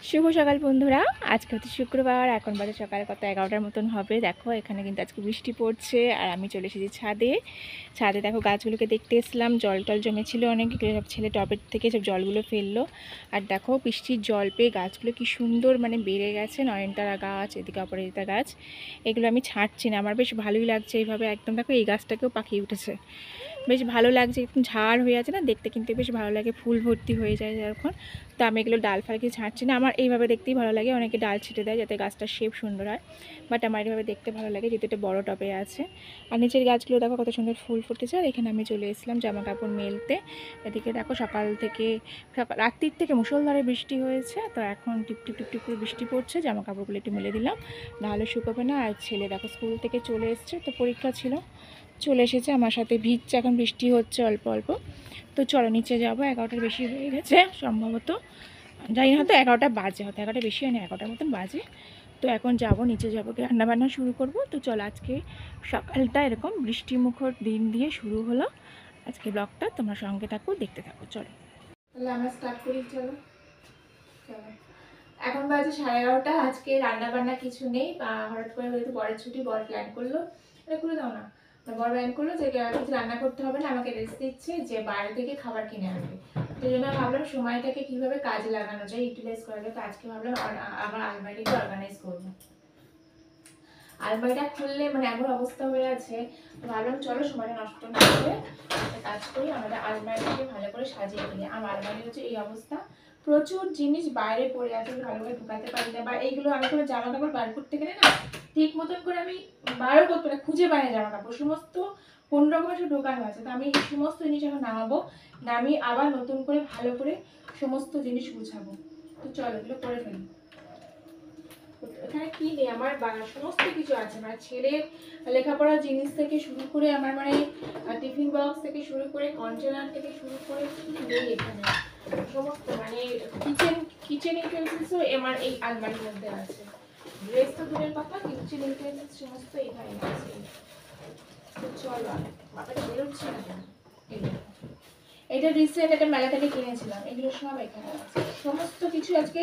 শুভ সকাল বন্ধুরা। আজকে হচ্ছে শুক্রবার, এখন বাজে সকালে কত 11টার মতন হবে। দেখো এখানে কিন্তু আজকে বৃষ্টি পড়ছে আর আমি চলে এসেছি ছাদে। ছাদে দেখো গাছগুলোকে দেখতে এসেছিলাম, জল টল জমেছিল অনেক, সব ছেলে টবের থেকে সব জলগুলো ফেললো। আর দেখো বৃষ্টির জল পেয়ে গাছগুলো কি সুন্দর মানে বেড়ে গেছে। নয়নতারা গাছ, এদিকে অপরাজিতা গাছ, এগুলো আমি ছাঁটছি না, আমার বেশ ভালোই লাগছে এইভাবে। একদম দেখো এই গাছটাকেও পাখি উঠেছে, বেশ ভালো লাগছে, একদম ঝাড় হয়ে আছে না, দেখতে কিন্তু বেশ ভালো লাগে, ফুল ভর্তি হয়ে যায় যখন। তো আমি এগুলো ডাল ফাল কিছু ছাঁটছি না, আমার এইভাবে দেখতেই ভালো লাগে। অনেকে ডাল ছিটে দেয় যাতে গাছটার শেপ সুন্দর হয়, বাট আমার এইভাবে দেখতে ভালো লাগে যেহেতু এটা বড় টবে আছে। আর নিচের গাছগুলো দেখো কত সুন্দর ফুল ফুটেছে। আর এখানে আমি চলে এসেছিলাম জামা কাপড় মেলতে। এদিকে দেখো সকাল থেকে রাত্রির থেকে মুষলধারে বৃষ্টি হয়েছে, তো এখন টিপ টিপ টিপ টিপ করে বৃষ্টি পড়ছে। জামা কাপড়গুলো একটু মেলে দিলাম, নাহলে শুকোবে না। আর ছেলে দেখো স্কুল থেকে চলে এসছে, তো পরীক্ষা ছিল, চলে এসেছে আমার সাথে, ভিজছে, এখন বৃষ্টি হচ্ছে অল্প অল্প। তো চলো নিচে যাবো, 11টার বেশি হয়ে গেছে সম্ভবত, জানি না, হয়তো 11টা বাজে, হয়তো 11টা বেশি হয় না, 11টার মতন বাজে। তো এখন যাব নিচে, যাবো রান্নাবান্না শুরু করব। তো চলো আজকে সকালটা এরকম বৃষ্টিমুখর দিন দিয়ে শুরু হলো আজকে ব্লগটা, তোমরা সঙ্গে থাকো, দেখতে থাকো। চলো তাহলে আমরা স্টার্ট করি। চলো চলো, এখন বাজে 11:30। আজকে রান্না বান্না কিছু নেই, বা হঠাৎ করে যেহেতু বরের ছুটি, বর প্ল্যান করলো, এটা করে দাও না, বর প্ল্যান করলো যে কিছু রান্না করতে হবে না, আমাকে রেস্ট দিচ্ছে, যে বাইরে থেকে খাবার কিনে আনবে। সেই জন্য ভাবলাম সময়টাকে কিভাবে কাজে লাগানো যায়, ইউটিলাইজ করা যায়। তো আজকে ভাবলাম আবার আলমারিটা অর্গানাইজ করবো। আলমারিটা খুললে মানে এমন অবস্থা হয়ে আছে, ভাবলাম চলো সময়টা নষ্ট না করে একটা কাজ করি, আমাদের আলমারিটাকে ভালো করে সাজিয়ে ফেলি। আমার আলমারি হচ্ছে এই অবস্থা, প্রচুর জিনিস বাইরে পড়ে আছে, ভালো করে ঢুকাতে পারি না, বা এইগুলো আমি কোনো জামা কাপড় বার করতে গেলে না ঠিক মতন করে আমি বারও করতে পারি, খুঁজে পাই না জামা কাপড়, সমস্ত কোন রকমের সব ঢোকানো আছে। তো আমি এই সমস্ত জিনিস এখন নামাবো, নামিয়ে আবার নতুন করে ভালো করে সমস্ত জিনিস গুছাবো। তো চলো এগুলো করে ফেলি। এখানে কি নেই, আমার সমস্ত কিছু আছে, মানে ছেলের লেখাপড়ার জিনিস থেকে শুরু করে, আমার মানে টিফিন বক্স থেকে শুরু করে, কন্টেনার থেকে শুরু করে, কি নেই এখানে সমস্ত, মানে কিচেন ইউটেন্সিলসও আমার এই আলমারির মধ্যে আছে। ড্রেস তো দূরের কথা, কিচেন ইউটেন্সিলস সমস্ত এখানে আছে। তো চলো, বাবাটা বেরোচ্ছে না কেন? এটা রিসেন্ট একটা মেলা থেকে কিনেছিলাম, এগুলো সব এখানে আছে সমস্ত কিছু। আজকে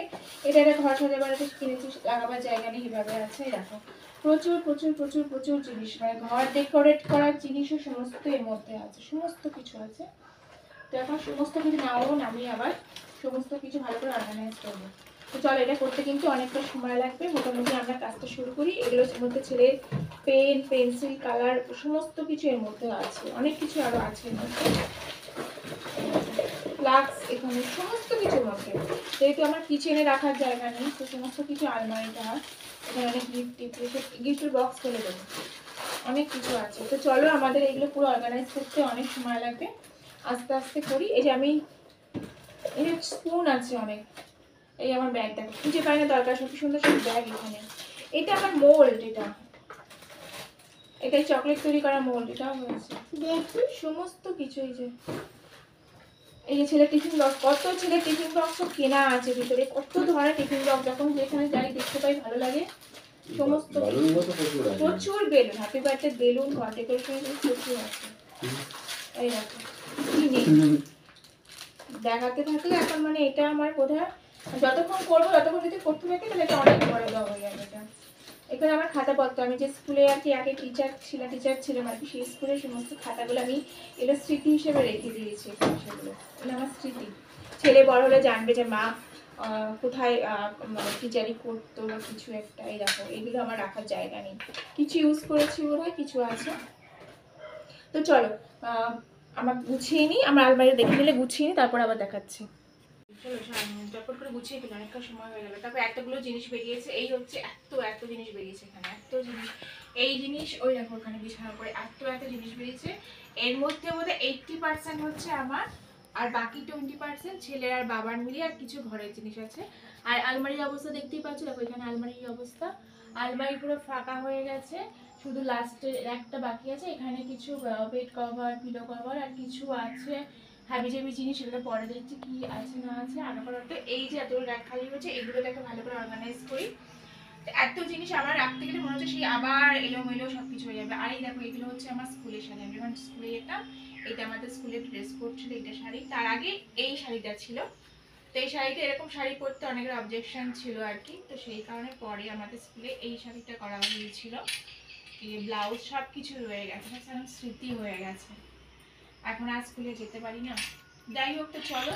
এটা একটা ঘর সাজাবার কিনেছি, লাগাবার জায়গা নেই, এভাবে আছে। দেখো প্রচুর প্রচুর প্রচুর প্রচুর জিনিস, মানে ঘর ডেকোরেট করার জিনিসও সমস্ত এর মধ্যে আছে, সমস্ত কিছু আছে। তো এখন সমস্ত কিছু নামাবো, নামিয়ে আবার সমস্ত কিছু ভালো করে অর্গানাইজ করবো। তো চলো, এটা করতে কিন্তু অনেকটা সময় লাগবে। মোটামুটি আমরা কাজটা শুরু করি। এগুলোর মধ্যে ছেলের পেন, পেন্সিল, কালার সমস্ত কিছু এর মধ্যে আছে, অনেক কিছু আরো আছে এর মধ্যে, ফ্লাক্স এখানে সমস্ত কিছুর মধ্যে। যেহেতু আমার কিচেনে রাখার জায়গা নেই, তো সমস্ত কিছু আলমারিটা, এখানে অনেক গিফটের বক্স ফেলে দেবো, অনেক কিছু আছে। তো চলো, আমাদের এগুলো পুরো অর্গানাইজ করতে অনেক সময় লাগবে, আস্তে আস্তে করি। এই যে আমি, এই যে স্পুন আছে অনেক, এই আমার ব্যাগ দেখো, খুঁজে পাই না দরকার, সব সুন্দর সুন্দর ব্যাগ এখানে। এটা আমার মোল্ড, এটাই চকলেট তৈরি করা মোল্ড, এটাও হয়েছে সমস্ত কিছু। এই যে ছেলের টিফিন বক্স, কত ছেলের টিফিন বক্স কেনা আছে ভিতরে, কত ধরনের টিফিন বক্স, যখন যেখানে যাই দেখতে পাই ভালো লাগে। সমস্ত প্রচুর বেলুন, হ্যাপি বার্থডে বেলুন, ঘর ডেকোরেশন প্রচুর আছে। এই দেখো কি নেই, দেখাতে থাকলে এখন মানে এটা আমার বোধহয় যতক্ষণ করবো, যতক্ষণ যদি করতে থাকি তাহলে এটা অনেক বড় ব্লগ হয়ে যাবে। এটা এখানে আমার খাতাপত্র, আমি যে স্কুলে আর কি আগে টিচার ছিলাম আর কি, সেই স্কুলের সমস্ত খাতাগুলো আমি এগুলো স্মৃতি হিসেবে রেখে দিয়েছি। সেগুলো এগুলো আমার স্মৃতি, ছেলে বড় হলে জানবে যে মা কোথায় মানে টিচারই করতো বা কিছু একটা। এই দেখো এগুলো আমার রাখার জায়গা নেই, কিছু ইউজ করেছি বোধ হয়, কিছু আছে। তো চলো আমার গুছিয়ে নিই, আমার আলমারি দেখে নিলে গুছিয়ে নিই, তারপর আবার দেখাচ্ছি। চলো চটপট করে গুছিয়ে ফেলো, অনেকটা সময় হয়ে গেল। তারপর এতগুলো জিনিস বেরিয়েছে, এই হচ্ছে এত জিনিস বেরিয়েছে এখানে, এত জিনিস, এই জিনিস ওই দেখো ওখানে বিছানার করে এত জিনিস বেরিয়েছে। এর মধ্যে বোধহয় 80% হচ্ছে আমার, আর বাকি 20% ছেলের আর বাবার মিলিয়ে, আর কিছু ঘরের জিনিস আছে। আর আলমারির অবস্থা দেখতেই পাচ্ছ, দেখো এখানে আলমারির অবস্থা, আলমারি পুরো ফাঁকা হয়ে গেছে, শুধু লাস্টে একটা বাকি আছে। এখানে কিছু বেড কভার, পিলো কভার আর কিছু আছে হাবিজাবি জিনিস, এগুলো পরে দেখছি কি আছে না আছে। আপাতত এই যে এতগুলো র্যাক খালি হয়েছে, এগুলোকে একটা ভালো করে অর্গানাইজ করি। এত জিনিস আমার রাখতে গেলে মনে হচ্ছে সেই আবার এলোমেলো সবকিছু হয়ে যাবে। আর এই দেখো এগুলো হচ্ছে আমার স্কুলের শাড়ি, আমি যখন স্কুলে যেতাম, এটা আমাদের স্কুলের ড্রেস কোড ছিল, এটা শাড়ি। তার আগে এই শাড়িটা ছিল, তো এই শাড়িটা, এরকম শাড়ি পরতে অনেকের অবজেকশন ছিল আর কি, তো সেই কারণে পরে আমাদের স্কুলে এই শাড়িটা করা হয়েছিল। ব্লাউজ সব কিছু রয়ে গেছে, এখন স্মৃতি হয়ে গেছে, এখন আর স্কুলে যেতে পারি না। যাই হোক, তো চলো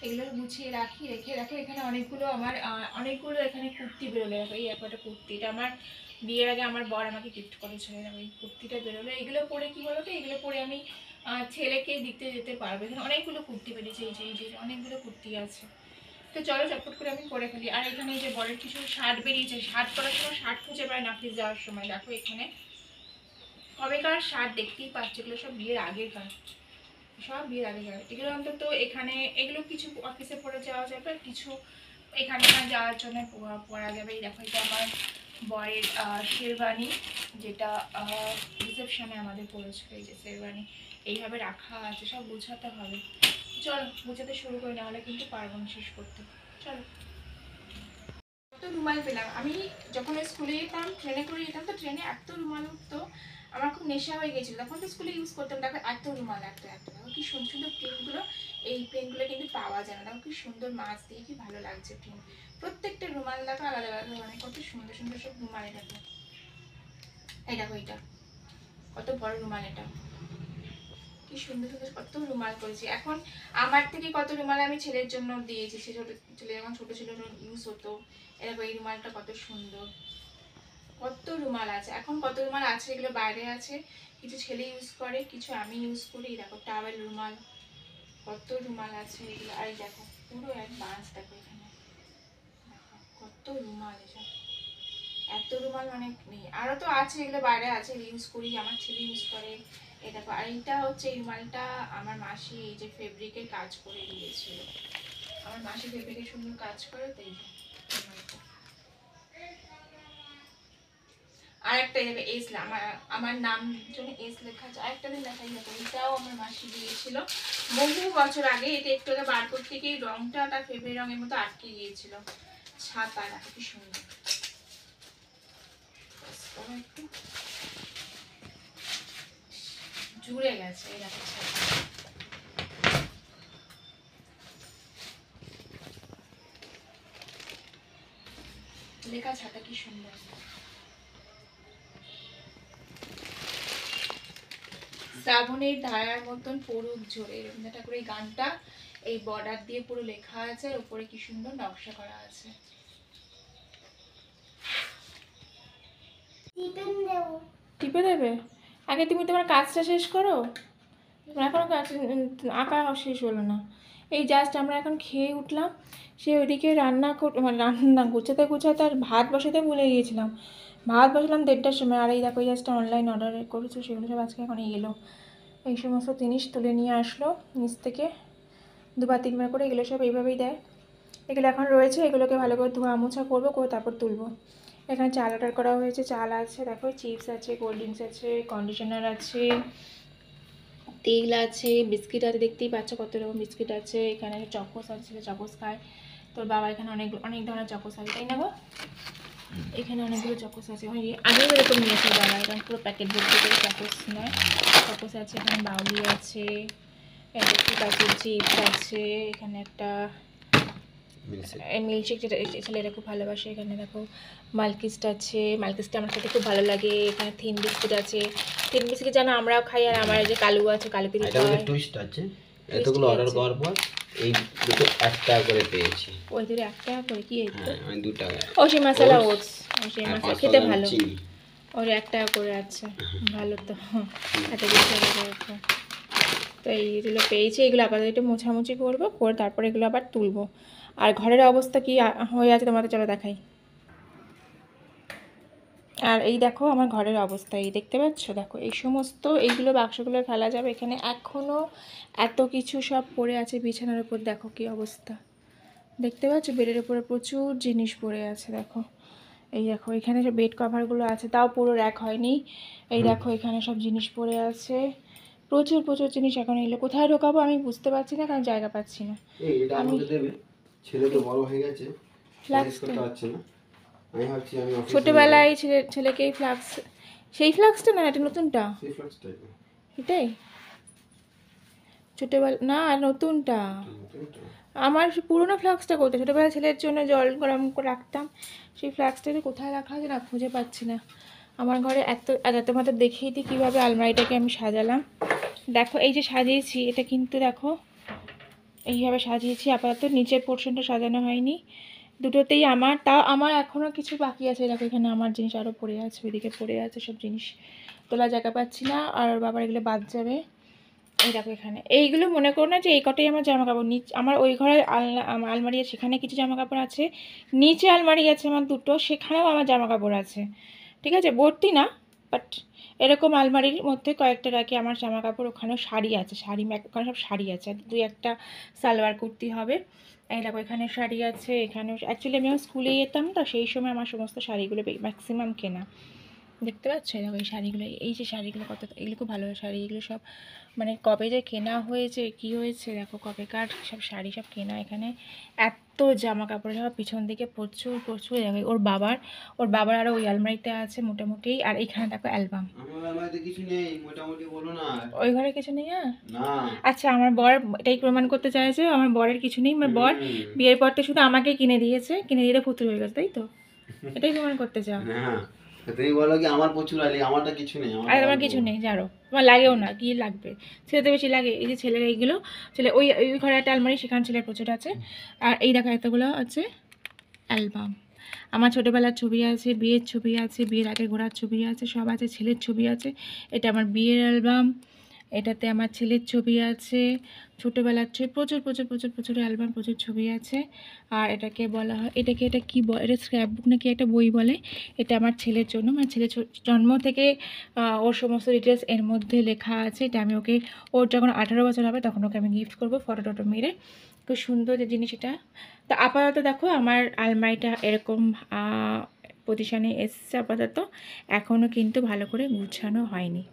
এগুলো গুছিয়ে রাখি। রেখে দেখো এখানে অনেকগুলো আমার অনেকগুলো এখানে কুর্তি বেরোলো। দেখো এই একটা কুর্তি, এটা আমার বিয়ের আগে আমার বর আমাকে গিফট করেছিল। দেখো এই কুর্তিটা বেরোলো। এগুলো পরে কি বলো তো, এগুলো পরে আমি ছেলেকে দিতে যেতে পারবো। এখানে অনেকগুলো কুর্তি বেরিয়েছে, এই যে অনেকগুলো কুর্তি আছে। তো চলো চটপট করে আমি করে ফেলি। আর এখানে এই যে বরের কিছু শার্ট বেরিয়েছে, শার্ট পরার সময় শার্ট খুঁজে পায় না অফিস যাওয়ার সময়। দেখো এখানে কবেকার শার্ট দেখতেই পাচ্ছি, এগুলো সব বিয়ের আগেকার, সব বিয়ের আগেকার। এগুলো অন্তত এখানে এগুলো কিছু অফিসে পরে যাওয়া যাবে, কিছু এখানে যাওয়ার জন্য পরা যাবে। এই দেখো এটা আমার বরের শেরওয়ানি, যেটা রিসেপশনে আমাদের পড়েছিল। এই যে শেরওয়ানি এইভাবে রাখা আছে, সব গুছাতে হবে। চলো গুছাতে শুরু করে, নাহলে কিন্তু পারবো না শেষ করতে। চলো। কত রুমাল পেলাম আমি যখন স্কুলে যেতাম, ট্রেনে করে যেতাম, তো ট্রেনে এত রুমাল উঠতো, আমার খুব নেশা হয়ে গেছিল। তখন তো স্কুলে ইউজ করতাম। দেখো এত রুমাল, এত দেখো কি সুন্দর সুন্দর প্রিন্টগুলো। এই প্রিন্টগুলো কিন্তু পাওয়া যায় না। দেখো কি সুন্দর মাছ দিয়ে, কি ভালো লাগছে প্রিন্ট। প্রত্যেকটা রুমাল দেখো আলাদা আলাদা, মানে কত সুন্দর সুন্দর সব রুমাল। দেখো এই দেখো এটা কত বড় রুমাল, এটা কি সুন্দর সুন্দর কত রুমাল করেছি। এখন আমার থেকে কত রুমাল আমি ছেলের জন্য দিয়েছি। ছেলে যখন ছোট ছিল ইউজ হতো। এরকম এই রুমালটা কত সুন্দর, কত রুমাল আছে। এখন কত রুমাল আছে, এগুলো বাইরে আছে, কিছু ছেলে ইউজ করে, কিছু আমি ইউজ করি। দেখো টাওয়েল রুমাল, কত রুমাল আছে এগুলো। আর দেখো পুরো এক বাঁশ, দেখো এখানে দেখো কত রুমাল। এসব এত রুমাল অনেক নেই, আরো তো আছে, এগুলো বাইরে আছে, ইউজ করি, আমার ছেলে ইউজ করে। এই দেখো, আর এইটা হচ্ছে এই রুমালটা আমার মাসি এই যে ফেব্রিকের কাজ করে দিয়েছিল। আমার মাসি ফেব্রিকের সুন্দর কাজ করে, তো এই রুমালটা। আর একটা দেখবে এস, আমার নাম জন্য এস লেখা আছে। আরেকটা দিন দেখাই দেখো, এটাও আমার মাসি দিয়েছিল বহু বছর আগে। এটা একটু বার করতে গিয়ে রংটা তার ফেব্রিক রঙের মতো আটকে গিয়েছিল। ছাতা দেখো কি সুন্দর, একটু জুড়ে গেছে। এই দেখো লেখা ছাতা কি সুন্দর। শ্রাবণের ধারার মতন পড়ুক ঝরে, রবীন্দ্রনাথ ঠাকুরের গানটা এই বর্ডার দিয়ে পুরো লেখা আছে, আর উপরে কি সুন্দর নকশা করা আছে। টিপে দেবে? আগে তুমি তোমার কাজটা শেষ করো, এখনো কাজ আঁকা শেষ হলো না। এই জাস্ট আমরা এখন খেয়ে উঠলাম, সে ওইদিকে মানে রান্না গুছাতে গুছাতে আর ভাত বসাতে ভুলে গিয়েছিলাম। ভাত বসালাম 1:30টার সময়, আর এই দেখো জাস্ট অনলাইন অর্ডার করেছো, সেগুলো সব আজকে এখন এলো। এই সমস্ত জিনিস তুলে নিয়ে আসলো নিচ থেকে, 2-3বার করে। এগুলো সব এইভাবেই দেয়। এগুলো এখন রয়েছে, এগুলোকে ভালো করে ধোয়া মোছা করবো, করে তারপর তুলবো। এখানে চাল অর্ডার করা হয়েছে, চাল আছে, দেখো চিপস আছে, কোল্ড ড্রিঙ্কস আছে, কন্ডিশনার আছে, তেল আছে, বিস্কিট আছে, দেখতেই পাচ্ছ কত রকম বিস্কিট আছে। এখানে চকোস আছে, চকোস খায় তোর বাবা। এখানে অনেক অনেক ধরনের চকোস আছে, তাই না গো? এখানে অনেকগুলো চকোস আছে, আগেও এরকম নিয়েছে বাবা, এরকম পুরো প্যাকেট ভর্তি করে চকোস নেয়। চকোস আছে, এখানে বাউলি আছে, বিস্কিট আছে, চিপস আছে, এখানে একটা মিল্কশেক, যেটা ছেলেরা খুব ভালোবাসে। এখানে দেখো মালকিস্ট আছে, মালকিস্টটা আমার খেতে খুব ভালো লাগে। এখানে থিন বিস্কিট আছে, থিন বিস্কিট যেন আমরাও খাই। আর আমার যে কালু আছে, কালু পিঠা খাই। টুইস্ট আছে, এতগুলো অর্ডার করার পর এই দুটো 1 টাকা করে পেয়েছি। ওই দুটো 1 টাকা করে, কি এই তো আমি 2 টাকা। ও সেই মশলা ওটস, সেই মশলা খেতে ভালো, ওর 1 টাকা করে আছে, ভালো তো। এত বেশি তো, তো এইগুলো পেয়েছি। এগুলো আপাতত একটু মোছামুছি করবো, করে তারপরে এগুলো আবার তুলবো। আর ঘরের অবস্থা কি হয়ে আছে তোমাদের চলো দেখাই। আর এই দেখো আমার ঘরের অবস্থা, এই দেখতে পাচ্ছ, দেখো এই সমস্ত এইগুলো বাক্সগুলো ফেলা যাবে। এখানে এখনও এত কিছু সব পড়ে আছে বিছানার উপর, দেখো কি অবস্থা, দেখতে পাচ্ছ? বেডের উপরে প্রচুর জিনিস পড়ে আছে, দেখো এই দেখো এখানে সব বেড কভারগুলো আছে, তাও পুরো র্যাক হয়নি। এই দেখো এখানে সব জিনিস পড়ে আছে, প্রচুর প্রচুর জিনিস। এখন এগুলো কোথায় ঢোকাবো আমি বুঝতে পারছি না, কারণ জায়গা পাচ্ছি না। আমি ছেলে তো বড় হয়ে গেছে, ফ্লাক্স করতে পারছে না। আমি ভাবছি আমি ছোটবেলায় ছেলেকে ফ্লাক্স, সেই ফ্লাক্সটা না, এটা নতুনটা, সেই ফ্লাক্সটাই এটাই ছোটবেলা না, নতুনটা। আমার সেই পুরোনো ফ্লাক্সটা কোথায়, ছোটোবেলায় ছেলের জন্য জল গরম করে রাখতাম, সেই ফ্লাক্সটাকে কোথায় রাখা আছে না, খুঁজে পাচ্ছি না। আমার ঘরে তোমাদের দেখিয়ে দিই কীভাবে আলমারিটাকে আমি সাজালাম। দেখো এই যে সাজিয়েছি, এটা কিন্তু দেখো এইভাবে সাজিয়েছি। আপাতত নিচের পোর্শনটা সাজানো হয়নি দুটোতেই আমার, তাও আমার এখনও কিছু বাকি আছে। দেখো এখানে আমার জিনিস আরও পড়ে আছে, ওইদিকে পড়ে আছে সব জিনিস, তোলা জায়গা পাচ্ছি না, আর বাবার এগুলো বাদ যাবে। এই দেখো এখানে এইগুলো মনে করো না যে এই কটাই আমার জামা কাপড়। আমার ওই ঘরের আলমারি আছে, সেখানে কিছু জামা কাপড় আছে, নিচে আলমারি আছে আমার দুটো, সেখানেও আমার জামা কাপড় আছে, ঠিক আছে, ভর্তি না, বাট এরকম আলমারির মধ্যে কয়েকটা রাখি আমার জামা কাপড়। ওখানেও শাড়ি আছে, ওখানে সব শাড়ি আছে, দুই একটা সালোয়ার কুর্তি হবে। এই দেখো এখানে শাড়ি আছে, এখানেও অ্যাকচুয়ালি আমি স্কুলে যেতাম তো, সেই সময় আমার সমস্ত শাড়িগুলো ম্যাক্সিমাম কেনা, দেখতে পাচ্ছ। দেখো এই শাড়িগুলো, এই যে শাড়িগুলো কত, এগুলো খুব ভালো শাড়ি, এগুলো সব মানে কবে যে কেনা হয়েছে কি হয়েছে, দেখো কবেকার সব শাড়ি সব কেনা। এখানে এত জামা কাপড়, সব পিছন দিকে প্রচুর প্রচুর। দেখো ওর বাবার আরও ওই আলমারিতে আছে মোটামুটি। আর এখানে দেখো অ্যালবাম, ওই ঘরে কিছু নেই। হ্যাঁ আচ্ছা, আমার বর এটাই প্রমাণ করতে চাইছে আমার বরের কিছু নেই। আমার বর বিয়ের পর তো শুধু আমাকে কিনে দিয়েছে, কিনে দিয়ে পুতুল হয়ে গেছে, তাই তো? এটাই প্রমাণ করতে চাও? তুমি বলো কি আমার প্রচুর আলি, আমারটা কিছু নেই। আমার কিছু নেই, জানো, তোমার লাগেও না, কি লাগবে, ছেলেতে বেশি লাগে। এই যে ছেলের এইগুলো, ছেলে ওই ওই ঘরে একটা আলমারি, সেখানে ছেলের প্রচুর আছে। আর এই দেখো এতগুলো আছে অ্যালবাম, আমার ছোটোবেলার ছবি আছে, বিয়ের ছবি আছে, বিয়ের আগে ঘোরার ছবি আছে, সব আছে, ছেলের ছবি আছে। এটা আমার বিয়ের অ্যালবাম, এটাতে আমার ছেলের ছবি আছে, ছোটোবেলার ছবি, প্রচুর প্রচুর প্রচুর প্রচুর অ্যালবাম, প্রচুর ছবি আছে। আর এটাকে বলা হয়, এটা কী বলে, এটা স্ক্র্যাপ বুক নাকি একটা বই বলে। এটা আমার ছেলের জন্য, মানে ছেলে জন্ম থেকে ওর সমস্ত ডিটেলস এর মধ্যে লেখা আছে। এটা আমি ওকে, ওর যখন 18 বছর হবে তখন ওকে আমি গিফট করবো, ফটো টটো মেরে। খুব সুন্দর যে জিনিস এটা। তো আপাতত দেখো আমার আলমারিটা এরকম পজিশানে এসছে আপাতত, এখনও কিন্তু ভালো করে গুছানো হয়নি।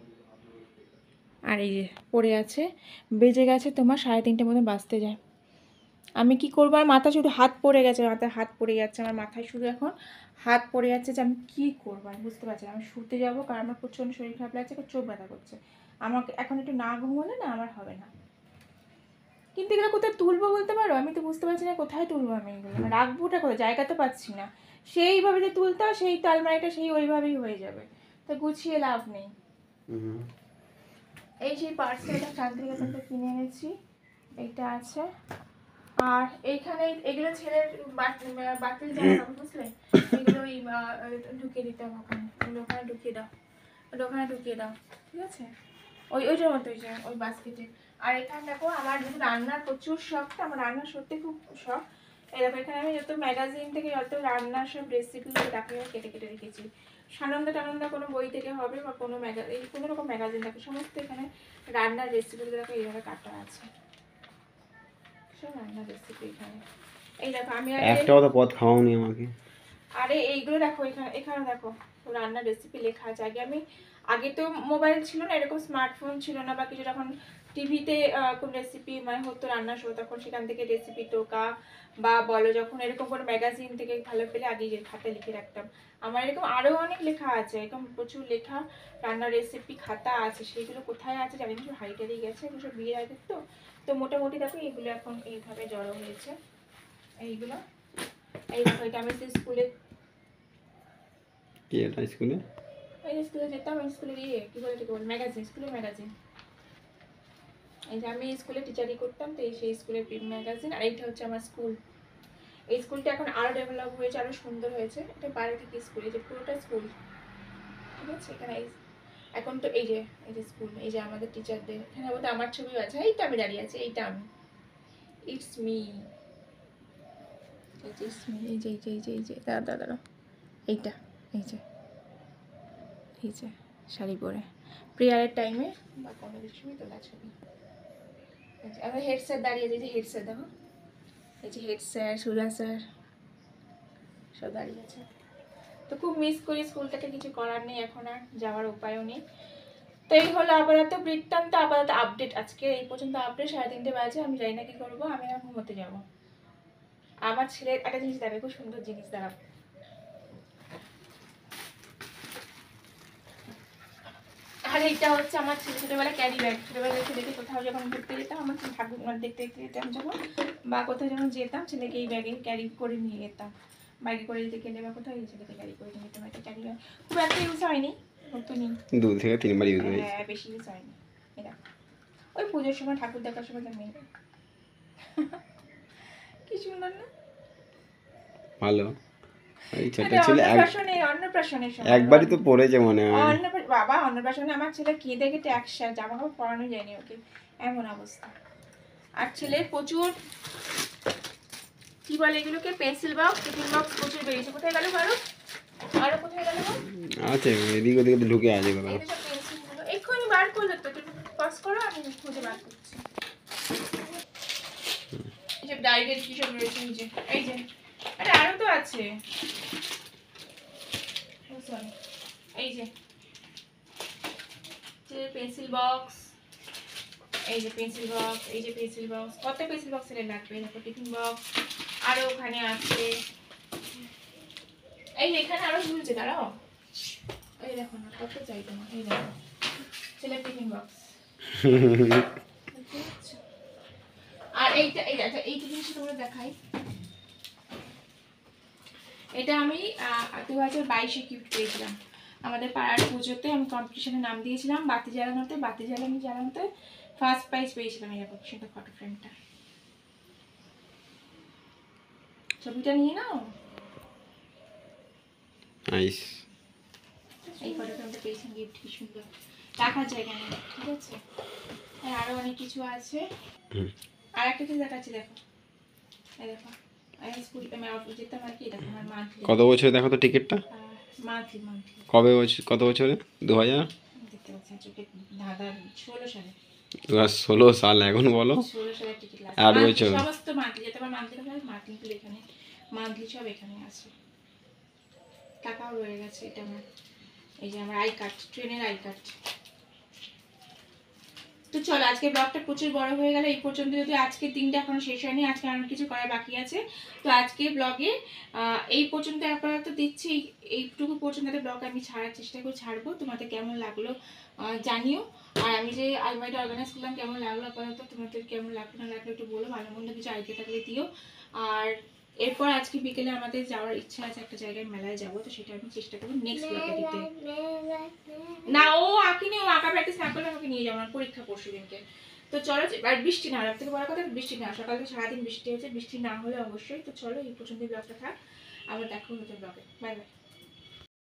আর এই যে পড়ে আছে, বেজে গেছে তোমার 3:30 মতো বাজতে যায়। আমি কি করবো, আর মাথা শুধু হাত পড়ে গেছে, মাথায় হাত পড়ে যাচ্ছে, আমার মাথায় শুধু এখন হাত পড়ে যাচ্ছে যে আমি কী করবো, আমি বুঝতে পারছি না। আমি শুতে যাবো, কারণ আমার প্রচণ্ড শরীর খারাপ লাগছে, চোখ ব্যথা করছে। আমাকে এখন একটু না ঘুমোলে না আমার হবে না। কিন্তু এগুলো কোথায় তুলবো বলতে পারো? আমি তো বুঝতে পারছি না কোথায় তুলবো আমি এগুলো, রাখবোটা কোথায়, জায়গা তো পাচ্ছি না। সেইভাবে যে তুলতে হয়, সেই তো আলমারিটা সেই ওইভাবেই হয়ে যাবে, তো গুছিয়ে লাভ নেই। এই সেই পার্সেলটা শান্তিনিকেতন থেকে কিনে এনেছি, এইটা আছে। আর এইখানে এগুলো ছেলের বাতিল জামা কাপড়, বুঝলে, এগুলো ঢুকিয়ে দিতে হবে ওখানে, এগুলো ওখানে ঢুকিয়ে দাও, ওখানে ঢুকিয়ে দাও, ঠিক আছে, ওইটার মতো ওই বাস্কেটে। আর এখানে দেখো আমার যেহেতু রান্নার প্রচুর শখ, তো আমার রান্না সত্যি খুব শখ। এই দেখো এখানে আমি যত ম্যাগাজিন থেকে যত রান্নার সব রেসিপিগুলো দেখো কেটে কেটে রেখেছি। সানন্দা টানন্দা কোনো বই থেকে হবে বা কোনো ম্যাগাজিন, কোনো রকম ম্যাগাজিন দেখো, সমস্ত এখানে রান্নার রেসিপিগুলো দেখো এইভাবে কাটা আছে, সব রান্নার রেসিপি এখানে। এই দেখো আমি একটাও তো পদ খাওয়াওনি আমাকে। আরে এইগুলো দেখো, এখানে দেখো রান্নার রেসিপি লেখা আছে। আগে তো মোবাইল ছিল না, এরকম স্মার্টফোন ছিল না বা কিছু, যখন টিভিতে কোন রেসিপি মানে হতো রান্নার শো, তখন সেখান থেকে রেসিপি টোকা বা বলো, যখন এরকম কোনো ম্যাগাজিন থেকে ভালো পেলে আগে যে খাতায় লিখে রাখতাম। আমার এরকম আরও অনেক লেখা আছে, এরকম প্রচুর লেখা রান্নার রেসিপি খাতা আছে, সেইগুলো কোথায় আছে জানি না, হারিয়ে টারিয়ে গেছে, এগুলো সব বিয়ের আগে তো। তো মোটামুটি দেখো এগুলো এখন এইভাবে জড়ো হয়েছে, এইগুলো। এই দেখো এটা আমি স্কুলে, কি এটা স্কুলে, এই স্কুলে যেতাম, স্কুলের কি বলে ম্যাগাজিন, স্কুলের ম্যাগাজিন। এই যে আমি স্কুলে টিচারই করতাম, তো সেই স্কুলের ম্যাগাজিন। আর এইটা হচ্ছে আমার স্কুল। এই স্কুলটা এখন আরও ডেভেলপ হয়েছে, আরও সুন্দর হয়েছে। এটা বাইরে থেকে স্কুল, এই যে পুরোটা স্কুল, ঠিক আছে। এখানে এখন তো এই যে স্কুল, এই যে আমাদের টিচারদের, এখানে বলতে আমার ছবিও আছে, এইটা আমি দাঁড়িয়ে আছি, এইটা আমি, ইটস মি, এই যে দাঁড়া এইটা, এই যে শাড়ি পরে প্রেয়ারের টাইমে বা কোনো কিছু সময় তোলা ছবি। আমার হেড স্যার দাঁড়িয়ে, যে হেড স্যার দেখো, এই যে হেড স্যার, সুধা স্যার সব দাঁড়িয়ে আছে। তো খুব মিস করি স্কুলটাকে, কিছু করার নেই, এখন আর যাওয়ার উপায়ও নেই। তো এই হলো আপাতত বৃত্তান্ত, আপাতত আপডেট, আজকে এই পর্যন্ত আপডেট। 3:30 বাজে, আমি জানি না কি করবো, আমি এখন ঘুমোতে যাবো। আমার ছেলের একটা জিনিস দেখে, খুব সুন্দর জিনিস দাঁড়াবো। আর এইটা হচ্ছে আমার ছোটোবেলায় ক্যারি ব্যাগ। ছোটোবেলায় ছেলেকে কোথাও যখন ঘুরতে যেতাম, আমার ঠাকুর দেখতে দেখতে যেতাম যখন, বা কোথাও যখন যেতাম, ছেলেকে এই ব্যাগে ক্যারি করে নিয়ে যেতাম। বাইকে করে যেতে গেলে বা কোথাও এই ছেলেকে ক্যারি করে নিয়ে যেতাম। একটা ক্যারি ব্যাগ খুব একটা ইউজ হয়নি, নতুনই, 2 থেকে 3 বার ইউজ হয়েছে। হ্যাঁ বেশি ইউজ হয়নি। এটা ওই পুজোর সময় ঠাকুর দেখার সময় আমি কি সুন্দর না? ভালো। এই ছোট এটা ছেলে অন্নপ্রাশনের সময় একবারই তো পড়েছে মনে হয়। বাবা অন্নপ্রাশনে আমার ছেলে কেঁদে কেটে একসাথে জামা কাপড় পরানো যায়নি ওকে, এমন অবস্থা। আর ছেলের প্রচুর কি বলে এগুলোকে, পেন্সিল বক্স, টিফিন বক্স প্রচুর বেরিয়েছে। কোথায় গেল বলো, আরো কোথায় গেল বল? আছে এদিক ওদিকে তো ঢুকে আছে কোথাও। এই তো সব পেন্সিলগুলো এক্ষুনি বার করলো তো, তুমি পাস করো, আমি খুঁজে বার করছি। এই যে ডায়েরির কি সব রয়েছে, এই যে আরে আরো তো আছে, সরি এই যে পেন্সিল বক্স, এই যে পেন্সিল বক্স, এই যে পেন্সিল বক্স, কত পেন্সিল বক্স এর লাগবে দেখো, টিফিন বক্স আরো ওখানে আছে। এই যে এখানে আরো ঝুলছে, দাঁড়াও, এই দেখো না কত চাই তোমার, এই দেখো ছেলের টিফিন বক্স। আর এইটা এই দেখো, এই জিনিসটা তোমরা দেখাই, এটা আমি 2022-এ গিফট পেয়েছিলাম। আমাদের পাড়ার পুজোতে আমি কম্পিটিশনে নাম দিয়েছিলাম, বাতি জ্বালানোতে ফার্স্ট প্রাইজ পেয়েছিলাম। এই দেখো সেটা ফটো ফ্রেমটা, ছবিটা নিয়ে নাও। নাইস। এই ফটো ফ্রেমটা পেয়েছিলাম গিফট, কি সুন্দর রাখার জায়গা নেই, ঠিক আছে। আর আরো অনেক কিছু আছে। আর একটা কিছু দেখাচ্ছি, দেখো এই দেখো, আমি স্কুল যেতাম আর কি, দেখো আমার মান্থলি, কত বছরে দেখো তো টিকিটটা? মান্থলি কবে বছর, কত বছরে? 2000 দেখতে পাচ্ছেন চোখে, দাদা 16 সালে, 2016 সাল, এখন বলো 16 সালের টিকিট লাগে, 8 বছর। সমস্ত মান্থলি, যেটা আমার মান্থলি হয় মান্থলি এখানে, মান্থলি সব এখানে আছে। টাকাও রয়ে গেছে, এটা আমার, এই যে আমার আই কার্ড, ট্রেনের আই কার্ড। তো চলো আজকে ব্লগটা প্রচুর বড় হয়ে গেল এই পর্যন্ত, যদি আজকের দিনটা এখনো শেষ হয়নি, আজকে অনেক কিছু করার বাকি আছে। তো আজকে ব্লগে এই পর্যন্ত আপাতত দিচ্ছি, এইটুকু পর্যন্ত একটা ব্লগ আমি ছাড়ার চেষ্টা করে ছাড়বো। তোমাদের কেমন লাগলো জানিও। আর আমি যে আলমারিটা অর্গানাইজ করলাম কেমন লাগলো আপাতত, তোমাদের কেমন লাগলো না লাগলো একটু বলো, ভালো মন্দ কিছু আইডিয়া থাকলে দিও। আর এরপর আজকে বিকেলে আমাদের যাওয়ার ইচ্ছা আছে, একটা জায়গায় মেলায় যাবো, তো সেটা আমি চেষ্টা করবো নেক্সট ব্লগে দিতে। না ও আঁকিনি, ও আঁকা প্র্যাকটিস না করলে আমাকে নিয়ে যাবো, আমার পরীক্ষা পরশু দিনকে। তো চলো, আর বৃষ্টি না, সব থেকে বড় কথা বৃষ্টি না, সকাল থেকে সারাদিন বৃষ্টি হয়েছে, বৃষ্টি না হলে অবশ্যই। তো চলো এই পর্যন্ত ব্লগটা থাক, আবার দেখো নতুন ব্লগে, বাই বাই।